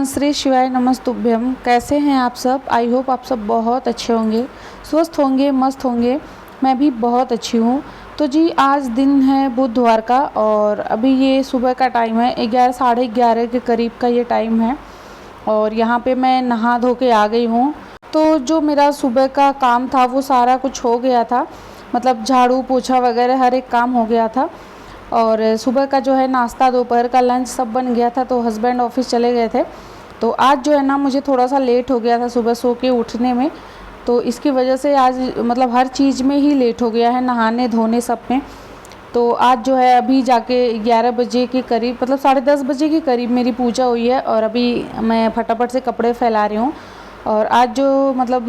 Everyone, Shri शिवाय नमस्तुभ्यम। कैसे हैं आप सब? आई होप आप सब बहुत अच्छे होंगे, स्वस्थ होंगे, मस्त होंगे। मैं भी बहुत अच्छी हूँ। तो जी आज दिन है बुधवार का और अभी ये सुबह का टाइम है, 11 साढ़े 11 के करीब का ये टाइम है और यहाँ पे मैं नहा धो के आ गई हूँ। तो जो मेरा सुबह का काम था वो सारा कुछ हो गया था, मतलब झाड़ू पोछा वगैरह हर एक काम हो गया था। और सुबह का जो है नाश्ता, दोपहर का लंच सब बन गया था। तो हस्बैंड ऑफिस चले गए थे, तो आज जो है ना मुझे थोड़ा सा लेट हो गया था सुबह सो के उठने में। तो इसकी वजह से आज मतलब हर चीज़ में ही लेट हो गया है, नहाने धोने सब में। तो आज जो है अभी जाके 11 बजे के करीब, मतलब 10:30 बजे के करीब मेरी पूजा हुई है और अभी मैं फटाफट से कपड़े फैला रही हूँ। और आज जो मतलब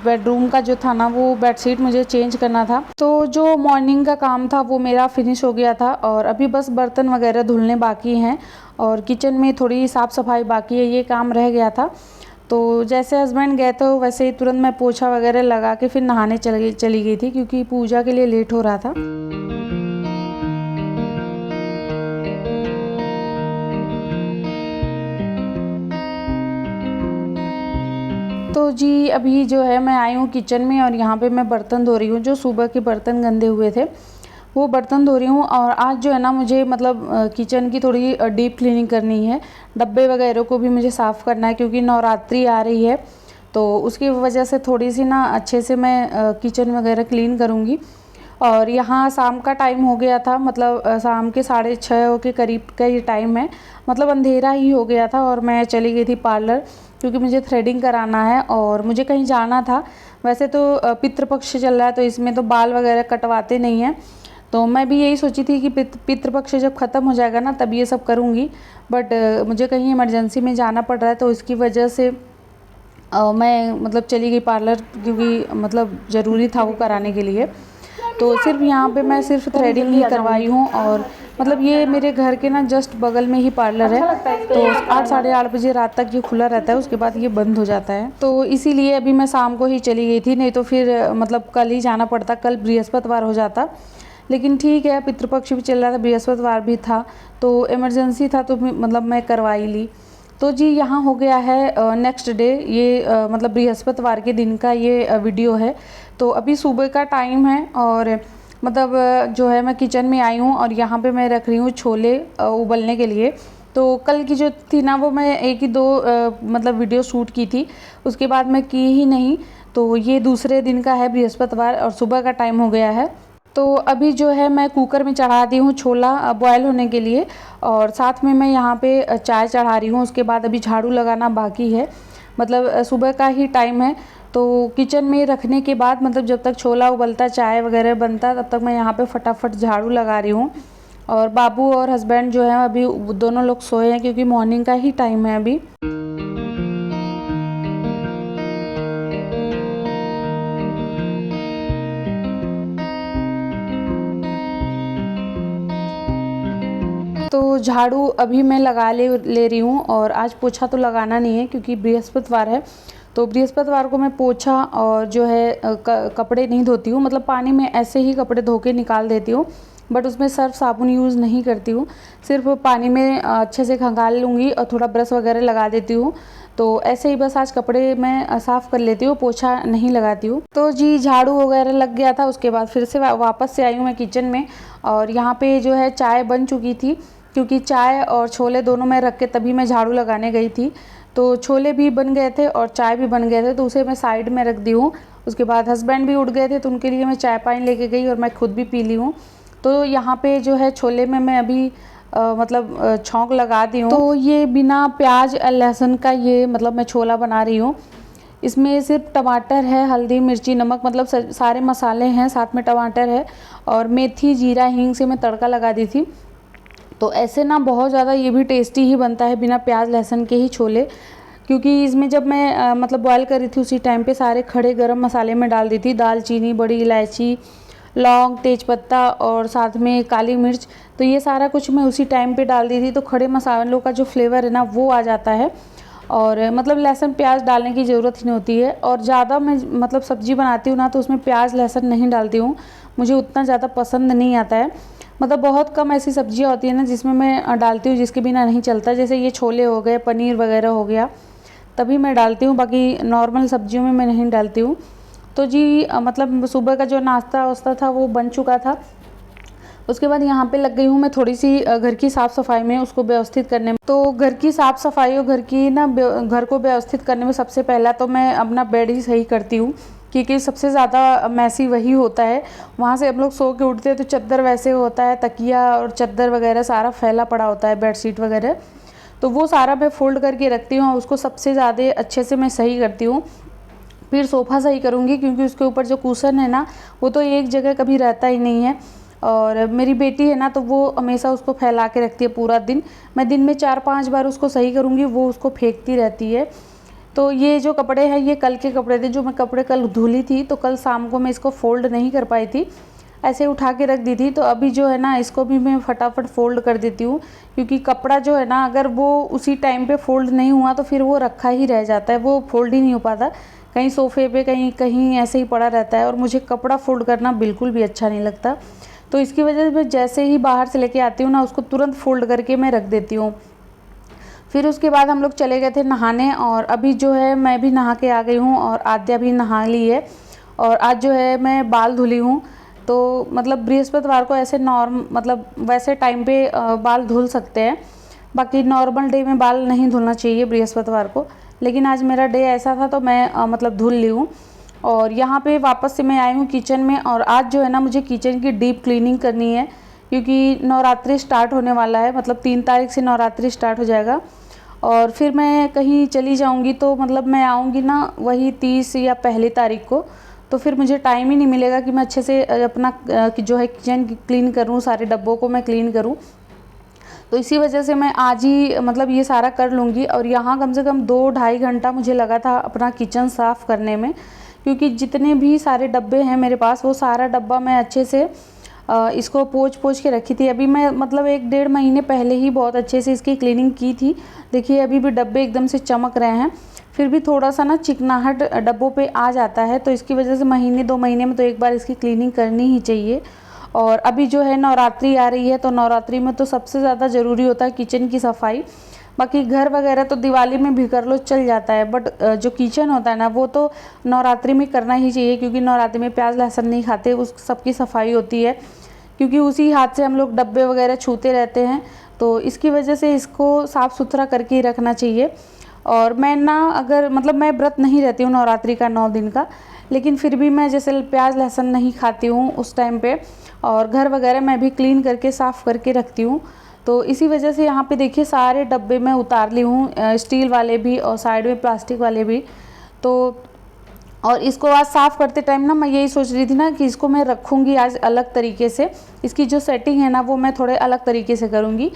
बेडरूम का जो था ना, वो बेडशीट मुझे चेंज करना था। तो जो मॉर्निंग का काम था वो मेरा फिनिश हो गया था और अभी बस बर्तन वगैरह धुलने बाकी हैं और किचन में थोड़ी साफ़ सफाई बाकी है, ये काम रह गया था। तो जैसे हस्बैंड गए थे वैसे ही तुरंत मैं पोछा वगैरह लगा के फिर नहाने चली गई थी, क्योंकि पूजा के लिए लेट हो रहा था। तो जी अभी जो है मैं आई हूँ किचन में और यहाँ पे मैं बर्तन धो रही हूँ। जो सुबह के बर्तन गंदे हुए थे वो बर्तन धो रही हूँ। और आज जो है ना मुझे मतलब किचन की थोड़ी डीप क्लीनिंग करनी है। डब्बे वगैरह को भी मुझे साफ़ करना है, क्योंकि नवरात्रि आ रही है तो उसकी वजह से थोड़ी सी ना अच्छे से मैं किचन वगैरह क्लीन करूँगी। और यहाँ शाम का टाइम हो गया था, मतलब शाम के 6:30 के करीब का ये टाइम है, मतलब अंधेरा ही हो गया था। और मैं चली गई थी पार्लर, क्योंकि मुझे थ्रेडिंग कराना है और मुझे कहीं जाना था। वैसे तो पितृपक्ष चल रहा है तो इसमें तो बाल वगैरह कटवाते नहीं हैं। तो मैं भी यही सोची थी कि पितृपक्ष जब ख़त्म हो जाएगा ना तब ये सब करूँगी। बट मुझे कहीं इमरजेंसी में जाना पड़ रहा है तो इसकी वजह से मैं मतलब चली गई पार्लर, क्योंकि मतलब ज़रूरी था वो कराने के लिए। तो सिर्फ यहाँ पे मैं सिर्फ थ्रेडिंग ही करवाई हूँ और मतलब ये मेरे घर के ना जस्ट बगल में ही पार्लर है। तो 8 साढ़े 8 बजे रात तक ये खुला रहता है, उसके बाद ये बंद हो जाता है। तो इसीलिए अभी मैं शाम को ही चली गई थी, नहीं तो फिर मतलब कल ही जाना पड़ता, कल बृहस्पतिवार हो जाता। लेकिन ठीक है, पितृपक्ष भी चल रहा था, बृहस्पतिवार भी था तो इमरजेंसी था तो मतलब मैं करवाई ली। तो जी यहाँ हो गया है नेक्स्ट डे, ये मतलब बृहस्पतिवार के दिन का ये वीडियो है। तो अभी सुबह का टाइम है और मतलब जो है मैं किचन में आई हूँ और यहाँ पे मैं रख रही हूँ छोले उबलने के लिए। तो कल की जो थी ना वो मैं एक ही दो मतलब वीडियो शूट की थी, उसके बाद मैं की ही नहीं। तो ये दूसरे दिन का है बृहस्पतिवार और सुबह का टाइम हो गया है। तो अभी जो है मैं कुकर में चढ़ा दी हूँ छोला बॉयल होने के लिए और साथ में मैं यहाँ पे चाय चढ़ा रही हूँ। उसके बाद अभी झाड़ू लगाना बाकी है, मतलब सुबह का ही टाइम है। तो किचन में रखने के बाद मतलब जब तक छोला उबलता, चाय वगैरह बनता, तब तक मैं यहाँ पे फटाफट झाड़ू लगा रही हूँ। और बाबू और हस्बैंड जो है अभी दोनों लोग सोए हैं, क्योंकि मॉर्निंग का ही टाइम है अभी। तो झाड़ू अभी मैं लगा ले रही हूँ और आज पोछा तो लगाना नहीं है, क्योंकि बृहस्पतिवार है। तो बृहस्पतिवार को मैं पोछा और जो है कपड़े नहीं धोती हूँ, मतलब पानी में ऐसे ही कपड़े धो के निकाल देती हूँ, बट उसमें सर्फ साबुन यूज़ नहीं करती हूँ। सिर्फ पानी में अच्छे से खंगाल लूँगी और थोड़ा ब्रश वगैरह लगा देती हूँ। तो ऐसे ही बस आज कपड़े मैं साफ़ कर लेती हूँ, पोछा नहीं लगाती हूँ। तो जी झाड़ू वगैरह लग गया था, उसके बाद फिर से वापस से आई हूँ मैं किचन में। और यहाँ पे जो है चाय बन चुकी थी, क्योंकि चाय और छोले दोनों मैं रख के तभी मैं झाड़ू लगाने गई थी। तो छोले भी बन गए थे और चाय भी बन गए थे, तो उसे मैं साइड में रख दी हूँ। उसके बाद हस्बैंड भी उठ गए थे तो उनके लिए मैं चाय पानी लेके गई और मैं खुद भी पी ली हूँ। तो यहाँ पे जो है छोले में मैं अभी मतलब छौंक लगा दी हूँ। तो ये बिना प्याज लहसुन का ये मतलब मैं छोला बना रही हूँ। इसमें सिर्फ टमाटर है, हल्दी मिर्ची नमक, मतलब सारे मसाले हैं, साथ में टमाटर है और मेथी जीरा हींग से मैं तड़का लगा दी थी। तो ऐसे ना बहुत ज़्यादा ये भी टेस्टी ही बनता है बिना प्याज लहसुन के ही छोले, क्योंकि इसमें जब मैं मतलब बॉयल कर रही थी उसी टाइम पे सारे खड़े गरम मसाले में डाल दी थी, दालचीनी, बड़ी इलायची, लौंग, तेज़पत्ता और साथ में काली मिर्च। तो ये सारा कुछ मैं उसी टाइम पे डाल दी थी, तो खड़े मसालों का जो फ्लेवर है ना वो आ जाता है और मतलब लहसुन प्याज डालने की ज़रूरत ही नहीं होती है। और ज़्यादा मैं मतलब सब्ज़ी बनाती हूँ ना तो उसमें प्याज लहसुन नहीं डालती हूँ, मुझे उतना ज़्यादा पसंद नहीं आता है। मतलब बहुत कम ऐसी सब्जियां होती हैं ना जिसमें मैं डालती हूँ, जिसके बिना नहीं चलता। जैसे ये छोले हो गए, पनीर वगैरह हो गया, तभी मैं डालती हूँ, बाकी नॉर्मल सब्जियों में मैं नहीं डालती हूँ। तो जी मतलब सुबह का जो नाश्ता वास्ता था वो बन चुका था। उसके बाद यहाँ पे लग गई हूँ मैं थोड़ी सी घर की साफ़ सफाई में, उसको व्यवस्थित करने में। तो घर की साफ़ सफाई और घर की ना घर को व्यवस्थित करने में सबसे पहला तो मैं अपना बेड ही सही करती हूँ, क्योंकि सबसे ज़्यादा मैसी वही होता है। वहाँ से हम लोग सो के उठते हैं तो चादर वैसे होता है, तकिया और चादर वगैरह सारा फैला पड़ा होता है, बेडशीट वगैरह। तो वो सारा मैं फ़ोल्ड करके रखती हूँ और उसको सबसे ज़्यादा अच्छे से मैं सही करती हूँ। फिर सोफ़ा सही करूँगी, क्योंकि उसके ऊपर जो कुशन है ना वो तो एक जगह कभी रहता ही नहीं है। और मेरी बेटी है ना तो वो हमेशा उसको फैला के रखती है पूरा दिन। मैं दिन में 4-5 बार उसको सही करूँगी, वो उसको फेंकती रहती है। तो ये जो कपड़े हैं ये कल के कपड़े थे, जो मैं कपड़े कल धुली थी, तो कल शाम को मैं इसको फ़ोल्ड नहीं कर पाई थी, ऐसे उठा के रख दी थी। तो अभी जो है ना इसको भी मैं फटाफट फ़ोल्ड कर देती हूँ, क्योंकि कपड़ा जो है ना अगर वो उसी टाइम पे फ़ोल्ड नहीं हुआ तो फिर वो रखा ही रह जाता है, वो फ़ोल्ड ही नहीं हो पाता, कहीं सोफ़े पे कहीं कहीं ऐसे ही पड़ा रहता है। और मुझे कपड़ा फ़ोल्ड करना बिल्कुल भी अच्छा नहीं लगता। तो इसकी वजह से मैं जैसे ही बाहर से लेके आती हूँ ना उसको तुरंत फ़ोल्ड करके मैं रख देती हूँ। फिर उसके बाद हम लोग चले गए थे नहाने, और अभी जो है मैं भी नहा के आ गई हूँ और आद्या भी नहा ली है। और आज जो है मैं बाल धुली हूँ। तो मतलब बृहस्पतिवार को ऐसे मतलब वैसे टाइम पे बाल धुल सकते हैं, बाकी नॉर्मल डे में बाल नहीं धुलना चाहिए बृहस्पतिवार को। लेकिन आज मेरा डे ऐसा था तो मैं मतलब धुल ली हूँ। और यहाँ पे वापस से मैं आई हूँ किचन में, और आज जो है ना मुझे किचन की डीप क्लीनिंग करनी है, क्योंकि नवरात्रि स्टार्ट होने वाला है। मतलब 3 तारीख से नवरात्रि स्टार्ट हो जाएगा, और फिर मैं कहीं चली जाऊंगी तो मतलब मैं आऊंगी ना वही 30 या पहली तारीख को। तो फिर मुझे टाइम ही नहीं मिलेगा कि मैं अच्छे से अपना जो है किचन क्लीन करूं, सारे डब्बों को मैं क्लीन करूं। तो इसी वजह से मैं आज ही मतलब ये सारा कर लूँगी। और यहाँ कम से कम 2-2.5 घंटा मुझे लगा था अपना किचन साफ़ करने में, क्योंकि जितने भी सारे डब्बे हैं मेरे पास वो सारा डब्बा मैं अच्छे से इसको पोंछ के रखी थी। अभी मैं मतलब 1-1.5 महीने पहले ही बहुत अच्छे से इसकी क्लीनिंग की थी। देखिए अभी भी डब्बे एकदम से चमक रहे हैं, फिर भी थोड़ा सा ना चिकनाहट डब्बों पे आ जाता है। तो इसकी वजह से महीने 2 महीने में तो एक बार इसकी क्लीनिंग करनी ही चाहिए। और अभी जो है नवरात्रि आ रही है, तो नवरात्रि में तो सबसे ज़्यादा ज़रूरी होता है किचन की सफाई। बाकी घर वगैरह तो दिवाली में भी कर लो चल जाता है, बट जो किचन होता है ना वो तो नवरात्रि में करना ही चाहिए, क्योंकि नवरात्रि में प्याज लहसुन नहीं खाते, उस सबकी सफाई होती है, क्योंकि उसी हाथ से हम लोग डब्बे वगैरह छूते रहते हैं। तो इसकी वजह से इसको साफ़ सुथरा करके ही रखना चाहिए। और मैं ना अगर मतलब मैं व्रत नहीं रहती हूँ नवरात्रि का 9 दिन का, लेकिन फिर भी मैं जैसे प्याज लहसुन नहीं खाती हूँ उस टाइम पे, और घर वगैरह मैं भी क्लीन करके साफ़ करके रखती हूँ। तो इसी वजह से यहाँ पे देखिए सारे डब्बे मैं उतार ली हूँ, स्टील वाले भी और साइड में प्लास्टिक वाले भी। तो और इसको आज साफ़ करते टाइम ना मैं यही सोच रही थी ना कि इसको मैं रखूँगी आज अलग तरीके से, इसकी जो सेटिंग है ना वो मैं थोड़े अलग तरीके से करूँगी,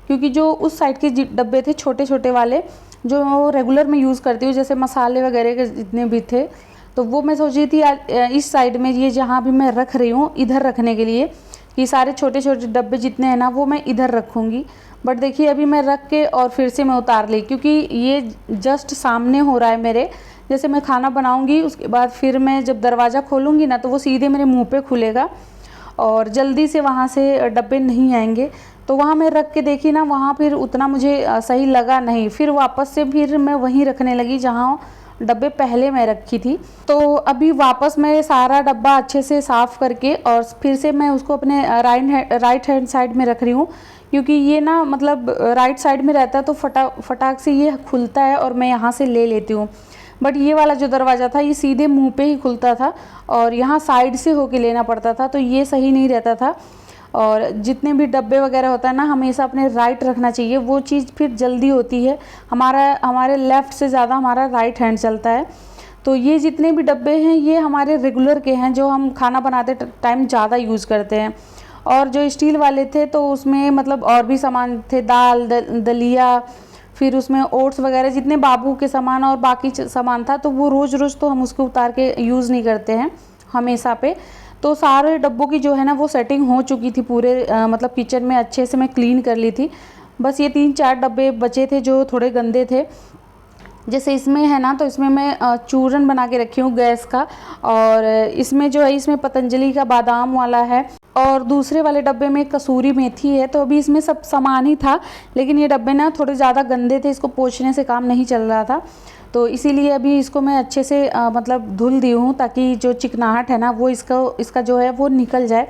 क्योंकि जो उस साइड के डब्बे थे छोटे छोटे वाले जो रेगुलर में यूज़ करती हूँ, जैसे मसाले वगैरह के जितने भी थे, तो वो मैं सोच रही थी आज इस साइड में ये जहाँ भी मैं रख रही हूँ इधर रखने के लिए, कि सारे छोटे छोटे डब्बे जितने हैं ना वो मैं इधर रखूँगी। बट देखिए अभी मैं रख के और फिर से मैं उतार ली, क्योंकि ये जस्ट सामने हो रहा है मेरे। जैसे मैं खाना बनाऊँगी उसके बाद फिर मैं जब दरवाज़ा खोलूँगी ना तो वो सीधे मेरे मुँह पे खुलेगा और जल्दी से वहाँ से डब्बे नहीं आएंगे। तो वहाँ मैं रख के देखी ना, वहाँ फिर उतना मुझे सही लगा नहीं, फिर वापस से फिर मैं वहीं रखने लगी जहाँ डब्बे पहले मैं रखी थी। तो अभी वापस मैं सारा डब्बा अच्छे से साफ़ करके और फिर से मैं उसको अपने राइट हैंड साइड में रख रही हूँ, क्योंकि ये ना मतलब राइट साइड में रहता है तो फटाक से ये खुलता है और मैं यहाँ से ले लेती हूँ। बट ये वाला जो दरवाज़ा था ये सीधे मुंह पे ही खुलता था और यहाँ साइड से होके लेना पड़ता था, तो ये सही नहीं रहता था। और जितने भी डब्बे वगैरह होता है ना हमेशा अपने राइट रखना चाहिए, वो चीज़ फिर जल्दी होती है। हमारे लेफ़्ट से ज़्यादा हमारा राइट हैंड चलता है। तो ये जितने भी डब्बे हैं ये हमारे रेगुलर के हैं, जो हम खाना बनाते टाइम ज़्यादा यूज़ करते हैं। और जो स्टील वाले थे तो उसमें मतलब और भी सामान थे, दाल दलिया, फिर उसमें ओट्स वगैरह जितने बाबू के सामान और बाकी सामान था, तो वो रोज़ रोज़ तो हम उसको उतार के यूज़ नहीं करते हैं हमेशा पे। तो सारे डब्बों की जो है ना वो सेटिंग हो चुकी थी पूरे मतलब किचन में अच्छे से मैं क्लीन कर ली थी। बस ये 3-4 डब्बे बचे थे जो थोड़े गंदे थे। जैसे इसमें है ना, तो इसमें मैं चूरन बना के रखी हूँ गैस का, और इसमें जो है इसमें पतंजलि का बादाम वाला है, और दूसरे वाले डब्बे में कसूरी मेथी है। तो अभी इसमें सब सामान ही था, लेकिन ये डब्बे ना थोड़े ज़्यादा गंदे थे, इसको पोंछने से काम नहीं चल रहा था, तो इसीलिए अभी इसको मैं अच्छे से मतलब धुल दी हूँ, ताकि जो चिकनाहट है ना वो इसका जो है वो निकल जाए,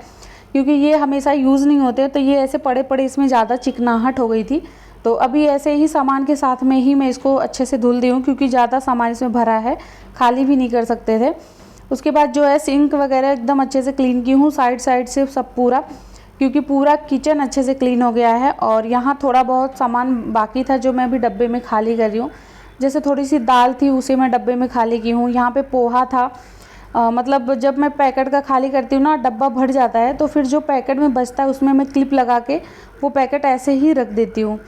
क्योंकि ये हमेशा यूज़ नहीं होते, तो ये ऐसे पड़े पड़े इसमें ज़्यादा चिकनाहट हो गई थी। तो अभी ऐसे ही सामान के साथ में ही मैं इसको अच्छे से धुल दी हूँ, क्योंकि ज़्यादा सामान इसमें भरा है, खाली भी नहीं कर सकते थे। उसके बाद जो है सिंक वगैरह एकदम अच्छे से क्लीन की हूँ, साइड से सब पूरा, क्योंकि पूरा किचन अच्छे से क्लीन हो गया है। और यहाँ थोड़ा बहुत सामान बाकी था जो मैं अभी डब्बे में खाली कर रही हूँ। जैसे थोड़ी सी दाल थी, उसे मैं डब्बे में खाली की हूँ। यहाँ पे पोहा था, मतलब जब मैं पैकेट का खाली करती हूँ ना, डब्बा भर जाता है, तो फिर जो पैकेट में बचता है उसमें मैं क्लिप लगा के वो पैकेट ऐसे ही रख देती हूँ।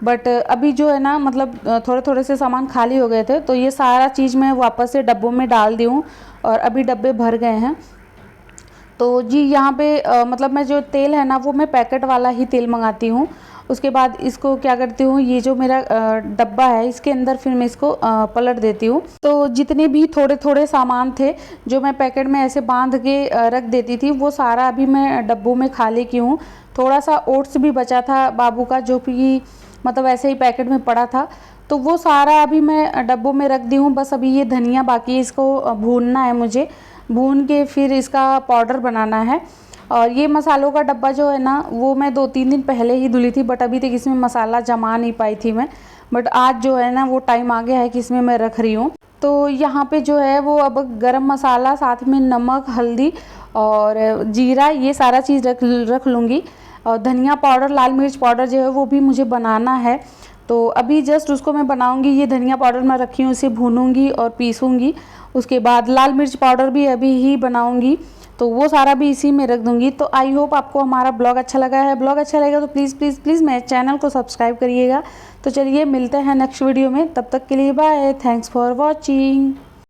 बट अभी जो है ना, मतलब थोड़े थोड़े से सामान खाली हो गए थे, तो ये सारा चीज़ मैं वापस से डब्बों में डाल दी हूँ और अभी डब्बे भर गए हैं। तो जी यहाँ पे मतलब मैं जो तेल है ना, वो मैं पैकेट वाला ही तेल मंगाती हूँ। उसके बाद इसको क्या करती हूँ, ये जो मेरा डब्बा है इसके अंदर फिर मैं इसको पलट देती हूँ। तो जितने भी थोड़े थोड़े सामान थे जो मैं पैकेट में ऐसे बांध के रख देती थी, वो सारा अभी मैं डब्बों में खाली की हूँ। थोड़ा सा ओट्स भी बचा था बाबू का, जो कि मतलब ऐसे ही पैकेट में पड़ा था, तो वो सारा अभी मैं डब्बों में रख दी हूँ। बस अभी ये धनिया बाकी है, इसको भूनना है मुझे, भून के फिर इसका पाउडर बनाना है। और ये मसालों का डब्बा जो है ना, वो मैं 2-3 दिन पहले ही धुली थी, बट अभी तक इसमें मसाला जमा नहीं पाई थी मैं। बट आज जो है ना वो टाइम आ गया है कि इसमें मैं रख रही हूँ। तो यहाँ पे जो है वो अब गरम मसाला, साथ में नमक, हल्दी और जीरा, ये सारा चीज़ रख लूँगी। और धनिया पाउडर, लाल मिर्च पाउडर जो है वो भी मुझे बनाना है, तो अभी जस्ट उसको मैं बनाऊंगी। ये धनिया पाउडर मैं रखी हूँ, इसे भूनूंगी और पीसूंगी। उसके बाद लाल मिर्च पाउडर भी अभी ही बनाऊंगी, तो वो सारा भी इसी में रख दूंगी। तो आई होप आपको हमारा ब्लॉग अच्छा लगा है। ब्लॉग अच्छा लगेगा तो प्लीज़ प्लीज़ प्लीज़ मेरे चैनल को सब्सक्राइब करिएगा। तो चलिए मिलते हैं नेक्स्ट वीडियो में, तब तक के लिए बाय, थैंक्स फॉर वॉचिंग।